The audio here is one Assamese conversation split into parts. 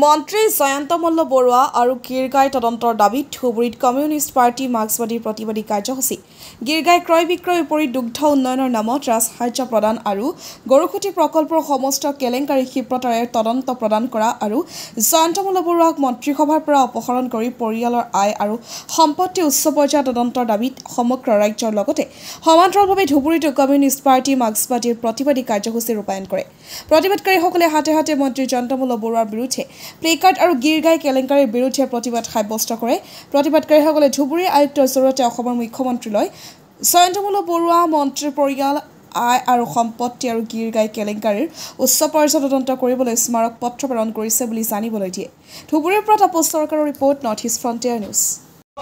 মন্ত্ৰী জয়ন্ত মল্ল বৰুৱা আৰু গিৰগাঁই তদন্তৰ দাবীত ধুবুৰীত কমিউনিষ্ট পাৰ্টি মাৰ্ক্সবাদীৰ প্ৰতিবাদী কাৰ্যসূচী। গিৰগাঁই ক্ৰয় বিক্ৰয়ৰ উপৰি দুগ্ধ উন্নয়নৰ নামত ৰাজসাহায্য প্ৰদান আৰু গৰুখুটি প্ৰকল্পৰ সমস্ত কেলেংকাৰী ক্ষিপ্ৰতাৰে তদন্ত প্ৰদান কৰা আৰু জয়ন্ত মল্ল বৰুৱাক মন্ত্ৰীসভাৰ পৰা অপসাৰণ কৰি পৰিয়ালৰ আয় আৰু সম্পত্তি উচ্চ পৰ্যায়ৰ তদন্তৰ দাবীত সমগ্ৰ ৰাজ্যৰ লগতে সমান্তৰালভাৱে ধুবুৰীত কমিউনিষ্ট পাৰ্টি মাৰ্ক্সবাদীৰ প্ৰতিবাদী কাৰ্যসূচী ৰূপায়ণ কৰে। প্ৰতিবাদকাৰীসকলে হাতে হাতে মন্ত্ৰী জয়ন্ত মল্ল বৰুৱাৰ বিৰুদ্ধে প্লেকাৰ্ড আৰু গিৰগাঁই কেলেংকাৰীৰ বিৰুদ্ধে প্ৰতিবাদ সাব্যস্ত কৰে। প্ৰতিবাদকাৰীসকলে ধুবুৰী আয়ুক্তৰ জৰিয়তে অসমৰ মুখ্যমন্ত্ৰীলৈ জয়ন্ত মল্ল বৰুৱা মন্ত্ৰীৰ পৰিয়াল আয় আৰু সম্পত্তি আৰু গিৰগাঁই কেলেংকাৰীৰ উচ্চ পৰ্যায়ৰ তদন্ত কৰিবলৈ স্মাৰক পত্ৰ প্ৰেৰণ কৰিছে বুলি জানিবলৈ দিয়ে। ধুবুৰীৰ পৰা তাপস চৰকাৰৰ report, north east frontier news.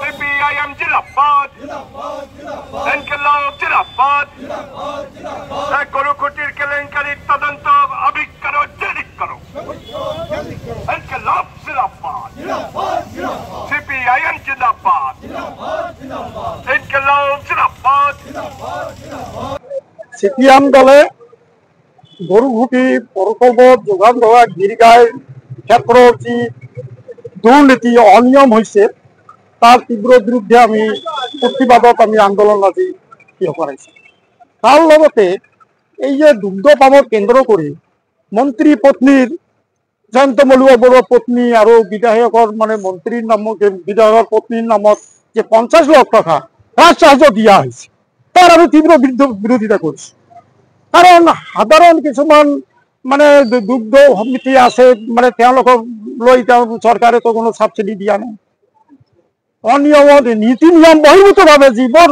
CPIM जिंदाबाद, इनकलाब जिंदाबाद, गरुखुटिर केलेंकारी तदंत अभी करो, जल्दी करो, इनकलाब जिंदाबाद, CPIM जिंदाबाद, इनकलाब जिंदाबाद। CPIM দলে গৰুখুটি প্ৰকল্পত যোগান ধৰা গিৰগাঁই ক্ষেত্ৰত যি দুৰ্নীতি অনিয়ম হৈছে তার তীব্র বিরুদ্ধে আমি প্রতিবাদত আমি আন্দোলন আজি করাইছি। তার লগতে এই যে দুগ্ধ পামক কেন্দ্র করে মন্ত্রী পত্নীর জয়ন্ত মল্ল বৰুৱাৰ পত্নী আৰু বিধায়কৰ মানে মন্ত্ৰীৰ নামত বিধায়কৰ পত্নীর নামত যে 50 লাখ টাকা রাজসাহায্য দিয়া হয়েছে তার আমি তীব্র বিরোধিতা করছি। কারণ সাধারণ কিছুমান মানে দুগ্ধ সমিতি আছে মানে লৈ সরকারে তো কোনো সাবসিডি দিয়া নাই। অনিয়মত নীতি নিয়ম বহিৰ্ভূতভাৱে যিবোৰ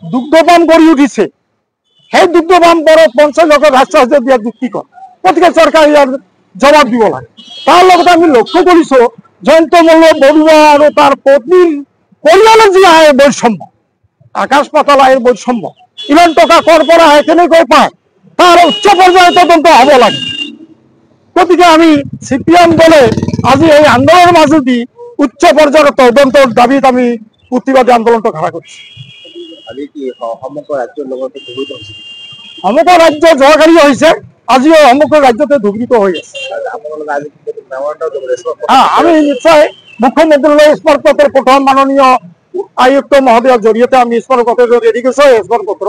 দুগ্ধপাম কৰি উঠিছে সেই দুগ্ধপাম পৰত 50 লাখ ৰাজসাহায্য দিয়া যুক্তিকৰ, গতিকে চৰকাৰে ইয়াৰ জবাব দিব লাগে। তাৰ লগতে আমি লক্ষ্য কৰিছো জয়ন্ত মল্ল বৰুৱা আৰু তাৰ পত্নীৰ পৰিয়ালৰ যি আয়ৰ বৈষম্য, আকাশ পাতাল আয়ৰ বৈষম্য, ইমান টকা কৰ পৰা আহে কেনেকৈ পায় তাৰ উচ্চ পৰ্যায়ৰ তদন্ত হ'ব লাগে। গতিকে আমি CPIM দলে আজি এই আন্দোলনৰ মাজেদি উচ্চ পর্যায়ের তদন্তের দাবিত আমি প্রতিবাদী আন্দোলনটা খাড়া করছি। সমগ্র রাজ্য জয়কারী হয়েছে, আজিও সমগ্র রাজ্যতে ধুবৃত হয়ে আছে। আমি নিশ্চয় মুখ্যমন্ত্রীলৈ স্মারক পত্র প্রথম মাননীয় আয়ুক্ত মহোদয়ের জড়িয়ে আমি স্মারক পত্র রেডি করছি। স্মারক পত্র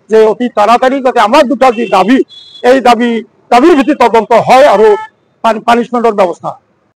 যে অতি তাড়াতাড়ি যাতে আমার দুটা যে দাবি এই দাবির ভিত্তিত তদন্ত হয় আর পানিশমেন্টের ব্যবস্থা।